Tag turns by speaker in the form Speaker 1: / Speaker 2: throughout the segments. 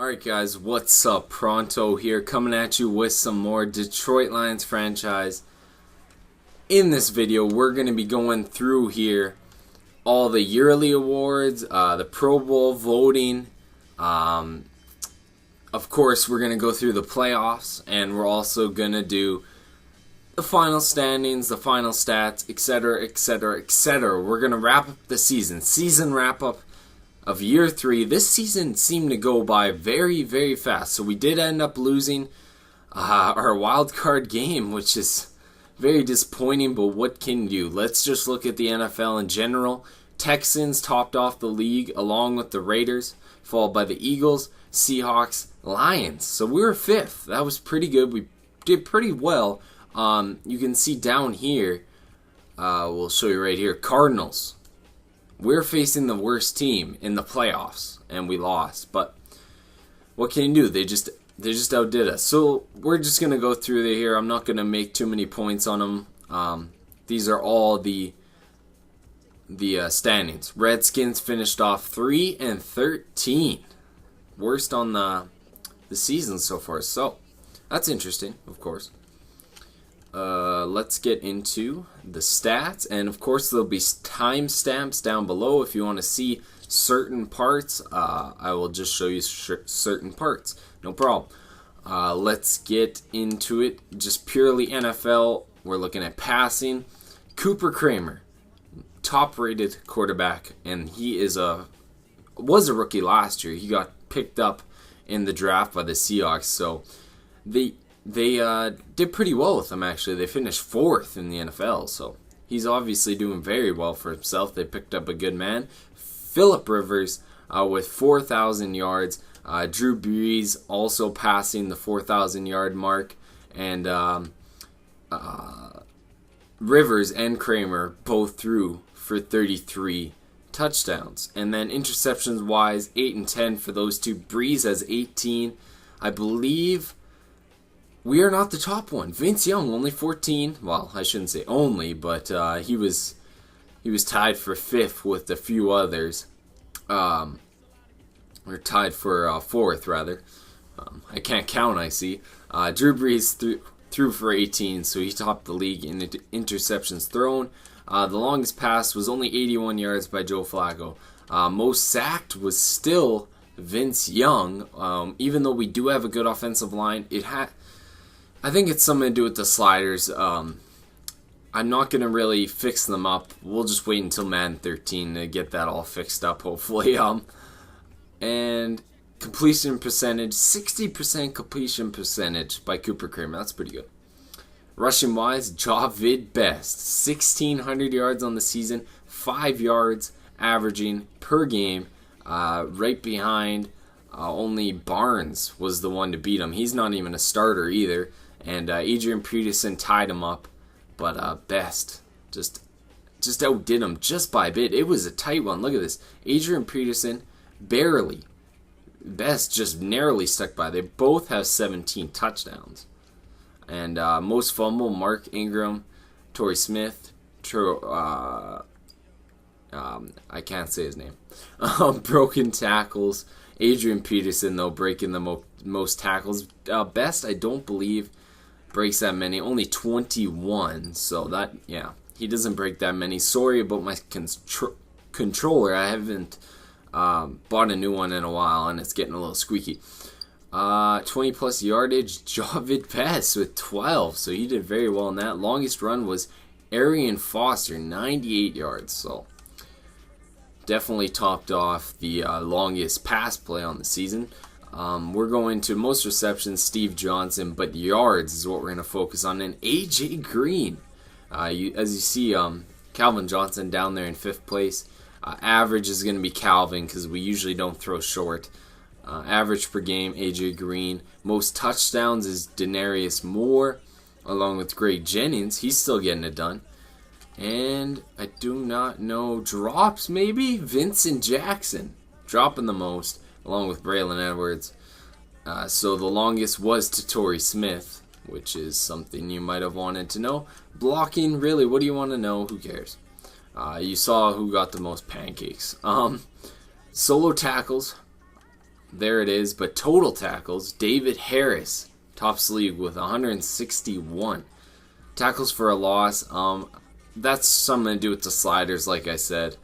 Speaker 1: Alright guys, what's up? Pronto here, coming at you with some more Detroit Lions franchise. In this video, we're going to be going through here all the yearly awards, the Pro Bowl voting. Of course, we're going to go through the playoffs, and we're also going to do the final standings, the final stats, etc., etc., etc. We're going to wrap up the season wrap up of year 3. This season seemed to go by very, very fast. So we did end up losing our wild card game, which is very disappointing, but what can you do? Let's just look at the NFL in general. Texans topped off the league along with the Raiders, followed by the Eagles, Seahawks, Lions. So we were 5th. That was pretty good. We did pretty well. You can see down here, we'll show you right here, Cardinals. We're facing the worst team in the playoffs, and we lost. But what can you do? They just outdid us. So we're just gonna go through here. I'm not gonna make too many points on them. These are all the standings. Redskins finished off 3-13, worst on the season so far. So that's interesting, of course. Let's get into the stats, and of course there'll be timestamps down below if you want to see certain parts. I will just show you certain parts, no problem. Let's get into it. Just purely NFL. We're looking at passing. Cooper Kramer, top-rated quarterback, and he was a rookie last year. He got picked up in the draft by the Seahawks, so they did pretty well with him, actually. They finished 4th in the NFL, so he's obviously doing very well for himself. They picked up a good man. Phillip Rivers with 4,000 yards. Drew Brees also passing the 4,000-yard mark. And Rivers and Kramer both threw for 33 touchdowns. And then interceptions-wise, 8 and 10 for those two. Brees has 18. I believe we are not the top one. Vince Young, only 14. Well, I shouldn't say only, but he was tied for 5th with a few others. Or tied for 4th, rather. I can't count, I see. Drew Brees threw for 18, so he topped the league in interceptions thrown. The longest pass was only 81 yards by Joe Flacco. Most sacked was still Vince Young. Even though we do have a good offensive line, I think it's something to do with the sliders. I'm not going to really fix them up. We'll just wait until Madden 13 to get that all fixed up, hopefully. And completion percentage, 60% completion percentage by Cooper Kramer. That's pretty good. Rushing wise, Javid Best, 1,600 yards on the season, 5 yards averaging per game, right behind. Only Barnes was the one to beat him. He's not even a starter either. And Adrian Peterson tied him up. But Best just outdid him just by a bit. It was a tight one. Look at this. Adrian Peterson barely. Best just narrowly stuck by. They both have 17 touchdowns. And most fumble, Mark Ingram, Torrey Smith, I can't say his name. Broken tackles. Adrian Peterson, though, breaking the most tackles. Best, I don't believe, breaks that many. Only 21. So that, yeah, he doesn't break that many. Sorry about my controller. I haven't bought a new one in a while, and it's getting a little squeaky. 20-plus yardage, Javid Best with 12. So he did very well in that. Longest run was Arian Foster, 98 yards. So definitely topped off the longest pass play on the season. We're going to most receptions, Steve Johnson, but yards is what we're going to focus on. And A.J. Green, as you see, Calvin Johnson down there in 5th place. Average is going to be Calvin because we usually don't throw short. Average per game, A.J. Green. Most touchdowns is Denarius Moore, along with Greg Jennings. He's still getting it done. And I do not know, drops maybe? Vincent Jackson dropping the most, along with Braylon Edwards. So the longest was to Torrey Smith, which is something you might have wanted to know. Blocking, really, what do you want to know? Who cares? You saw who got the most pancakes. Solo tackles, there it is. But total tackles, David Harris tops the league with 161. Tackles for a loss, that's something to do with the sliders, like I said.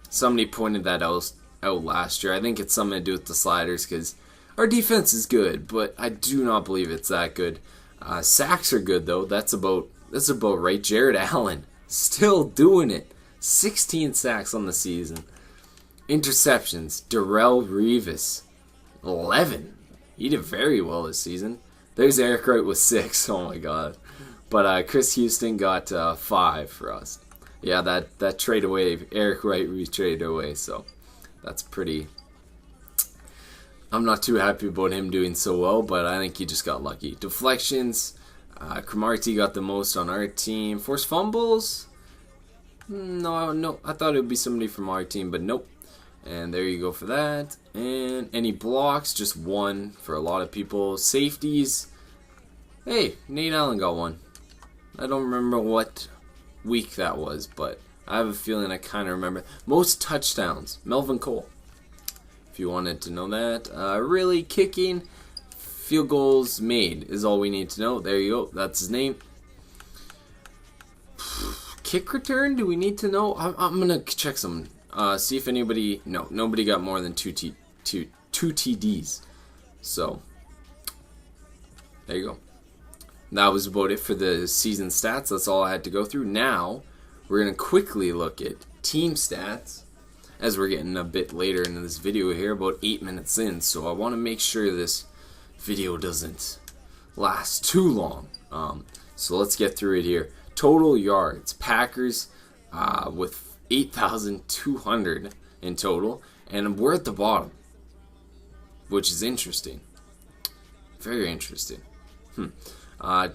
Speaker 1: Somebody pointed that out last year. I think it's something to do with the sliders because our defense is good, but I do not believe it's that good. Sacks are good though. That's about right. Jared Allen still doing it. 16 sacks on the season. Interceptions, Darrelle Revis, 11. He did very well this season. There's Eric Wright with 6. Oh my god. But Chris Houston got 5 for us. Yeah, that trade away, Eric Wright we traded away, so that's pretty... I'm not too happy about him doing so well, but I think he just got lucky. Deflections, Cromartie got the most on our team. Forced fumbles? No, I thought it would be somebody from our team, but nope. And there you go for that. And any blocks, just 1 for a lot of people. Safeties, hey, Nate Allen got 1. I don't remember what week that was, but I have a feeling I kind of remember. Most touchdowns, Melvin Cole. If you wanted to know that. Really kicking, field goals made is all we need to know. There you go. That's his name. Kick return, do we need to know? I'm going to check some. See if anybody... No, nobody got more than 2 TDs. So, there you go. That was about it for the season stats. That's all I had to go through. Now, we're going to quickly look at team stats as we're getting a bit later into this video here, about 8 minutes in. So I want to make sure this video doesn't last too long. So let's get through it here. Total yards. Packers with 8,200 in total. And we're at the bottom, which is interesting. Very interesting.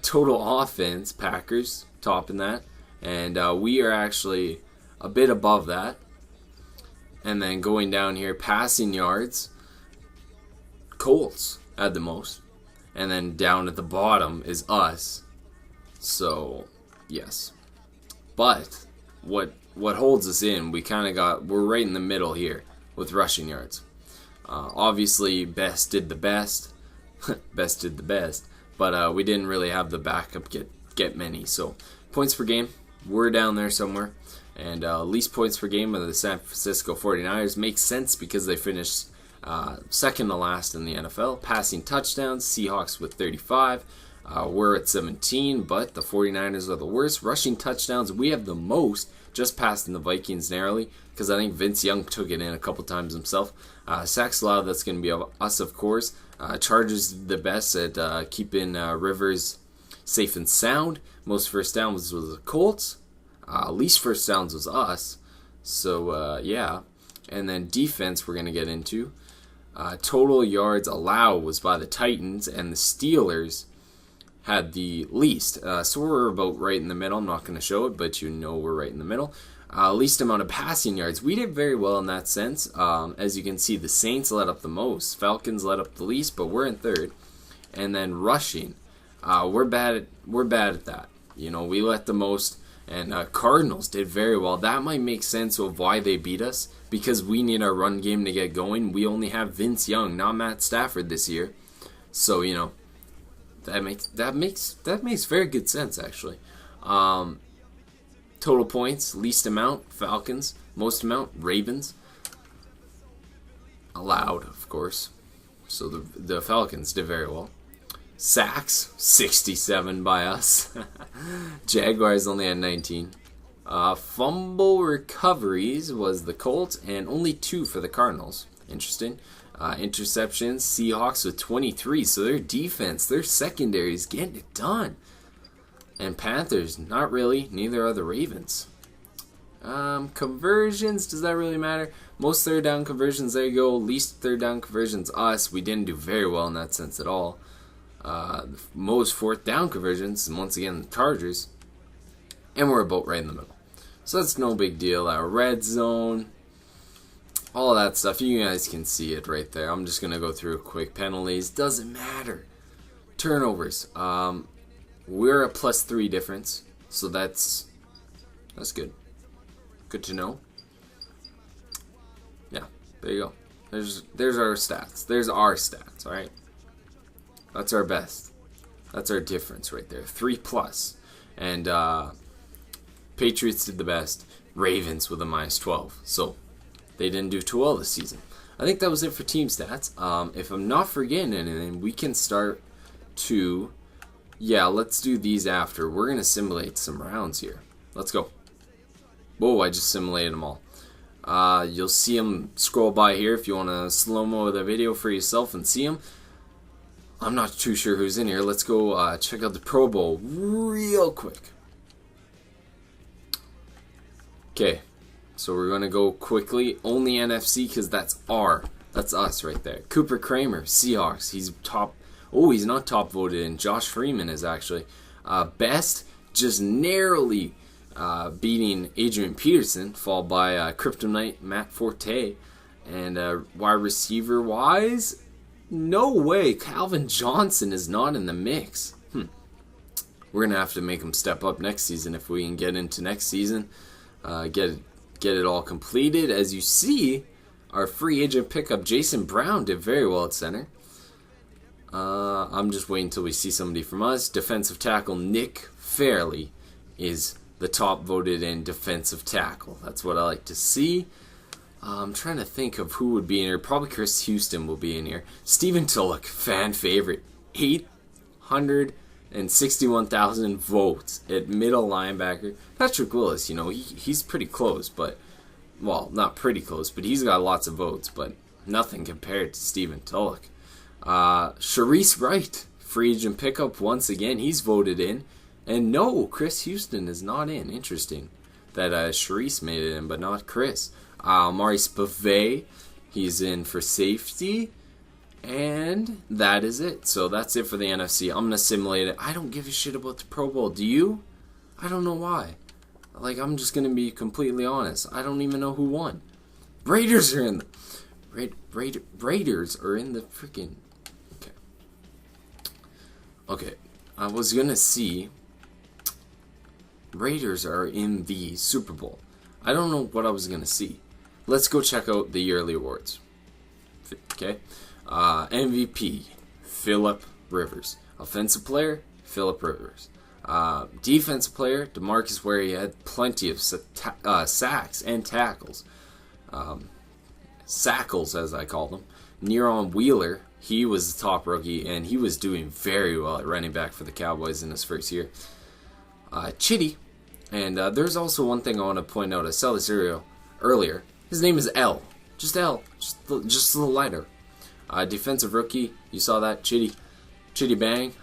Speaker 1: Total offense, Packers topping that, and we are actually a bit above that. And then going down here, passing yards, Colts had the most, and then down at the bottom is us. So yes, but what holds us in? We're right in the middle here with rushing yards. Obviously, best did the best, best did the best. But we didn't really have the backup get many. So points per game, we're down there somewhere. And least points per game of the San Francisco 49ers makes sense because they finished second to last in the NFL. Passing touchdowns, Seahawks with 35. We're at 17, but the 49ers are the worst. Rushing touchdowns, we have the most, just passing the Vikings narrowly because I think Vince Young took it in a couple times himself. Sacks allowed, that's going to be us, of course. Chargers the best at keeping Rivers safe and sound. Most first downs was the Colts. Least first downs was us. So, yeah. And then defense we're going to get into. Total yards allowed was by the Titans, and the Steelers had the least. So we're about right in the middle. I'm not going to show it, but you know we're right in the middle. Least amount of passing yards. We did very well in that sense. As you can see, the Saints let up the most. Falcons let up the least, but we're in third. And then rushing. We're bad at that. You know, we let the most. And Cardinals did very well. That might make sense of why they beat us, because we need our run game to get going. We only have Vince Young, not Matt Stafford this year. So, you know, that makes very good sense actually. Total points, least amount, Falcons. Most amount, Ravens. Allowed, of course. So the Falcons did very well. Sacks, 67 by us. Jaguars only had 19. Fumble recoveries was the Colts, and only 2 for the Cardinals. Interesting. Interceptions, Seahawks with 23. So their defense, their secondary is getting it done. And Panthers, not really. Neither are the Ravens. Conversions, does that really matter? Most third down conversions, there you go. Least third down conversions, us. We didn't do very well in that sense at all. Most fourth down conversions, and once again, the Chargers. And we're about right in the middle. So that's no big deal. Our red zone, all of that stuff, you guys can see it right there. I'm just going to go through quick. Penalties, doesn't matter. Turnovers, we're a +3 difference, so that's good. Good to know. Yeah, there you go. There's our stats. There's our stats, alright? That's our best. That's our difference right there. 3+. And Patriots did the best. Ravens with a -12. So they didn't do too well this season. I think that was it for team stats. If I'm not forgetting anything, we can start to... Yeah, let's do these after. We're going to simulate some rounds here. Let's go. Whoa, I just simulated them all. You'll see them scroll by here if you want to slow-mo the video for yourself and see them. I'm not too sure who's in here. Let's go check out the Pro Bowl real quick. Okay, so we're going to go quickly. Only NFC because that's us right there. Cooper Kramer, Seahawks. He's top. Oh, he's not top voted in. Josh Freeman is actually best, just narrowly beating Adrian Peterson, followed by Kryptonite Matt Forte. And wide receiver wise, no way. Calvin Johnson is not in the mix. We're gonna have to make him step up next season if we can get into next season. Get it all completed. As you see, our free agent pickup Jason Brown did very well at center. I'm just waiting until we see somebody from us. Defensive tackle Nick Fairley is the top voted in defensive tackle. That's what I like to see. I'm trying to think of who would be in here. Probably Chris Houston will be in here. Stephen Tulloch, fan favorite. 861,000 votes at middle linebacker. Patrick Willis, you know, he's pretty close, but... Well, not pretty close, but he's got lots of votes, but nothing compared to Stephen Tulloch. Sharice Wright, free agent pickup once again. He's voted in. And no, Chris Houston is not in. Interesting that Sharice made it in, but not Chris. Maurice Bavay, he's in for safety. And that is it. So that's it for the NFC. I'm going to simulate it. I don't give a shit about the Pro Bowl. Do you? I don't know why. Like, I'm just going to be completely honest. I don't even know who won. Raiders are in the... Raiders are in the freaking... Okay. I was going to see... Raiders are in the Super Bowl. I don't know what I was going to see. Let's go check out the yearly awards. Okay. MVP, Phillip Rivers. Offensive player, Phillip Rivers. Defensive player, DeMarcus Ware. He had plenty of sacks and tackles. Sackles, as I call them. Neron Wheeler, he was the top rookie, and he was doing very well at running back for the Cowboys in his first year. Chitty, and there's also one thing I want to point out. I saw this earlier. His name is L. Just L. Just a little lighter. Defensive rookie, you saw that, Chitty Bang.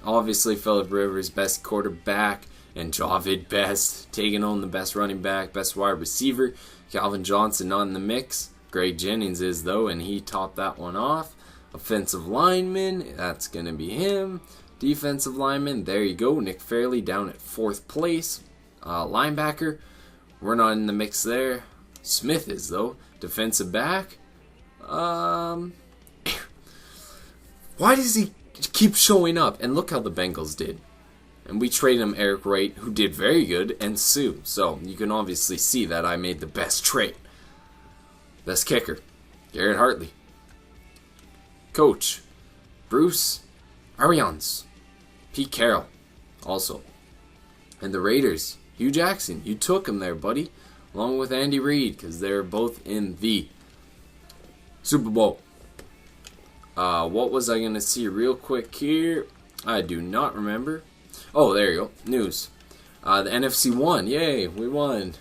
Speaker 1: Obviously, Phillip Rivers, best quarterback, and Javid Best taking home the best running back, best wide receiver. Calvin Johnson not in the mix. Greg Jennings is, though, and he topped that one off. Offensive lineman, that's going to be him. Defensive lineman, there you go. Nick Fairley down at 4th place. Linebacker, we're not in the mix there. Smith is, though. Defensive back. Why does he keep showing up? And look how the Bengals did. And we traded him Eric Wright, who did very good, and Sue. So you can obviously see that I made the best trade. Best kicker, Garrett Hartley. Coach, Bruce Arians. Pete Carroll, also. And the Raiders, Hugh Jackson. You took him there, buddy. Along with Andy Reid, because they're both in the Super Bowl. What was I going to see real quick here? I do not remember. Oh, there you go. News. The NFC won. Yay, we won.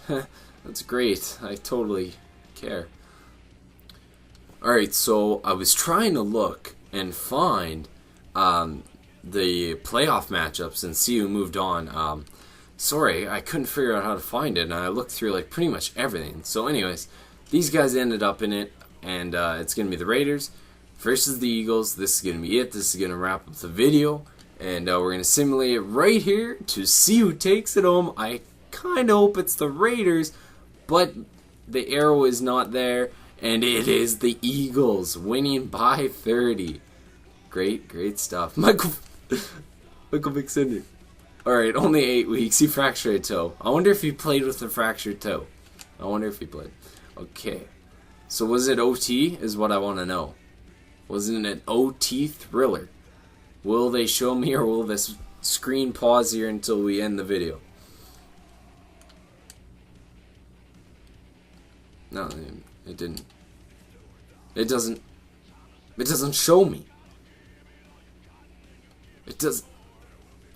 Speaker 1: That's great. I totally care. Alright, so I was trying to look and find the playoff matchups and see who moved on. Sorry, I couldn't figure out how to find it, and I looked through like pretty much everything. So anyways, these guys ended up in it, and it's going to be the Raiders versus the Eagles. This is going to be it. This is going to wrap up the video, and we're going to simulate it right here to see who takes it home. I kind of hope it's the Raiders, but the arrow is not there, and it is the Eagles winning by 30. Great stuff. Michael McSinder. Alright, only 8 weeks. He fractured a toe. I wonder if he played with a fractured toe. I wonder if he played. Okay. So was it OT is what I want to know. Wasn't it an OT thriller? Will they show me, or will this screen pause here until we end the video? No, it didn't. It doesn't show me. It does.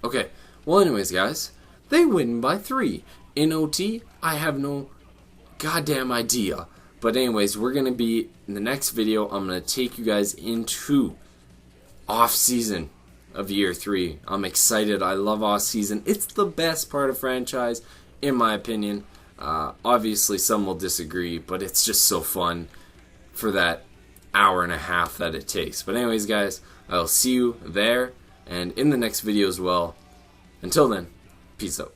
Speaker 1: Okay. Well, anyways, guys, they win by 3. In OT, I have no goddamn idea. But anyways, we're going to be, in the next video, I'm going to take you guys into off-season of year 3. I'm excited. I love off-season. It's the best part of franchise, in my opinion. Obviously, some will disagree, but it's just so fun for that hour and a half that it takes. But anyways, guys, I'll see you there and in the next video as well. Until then, peace out.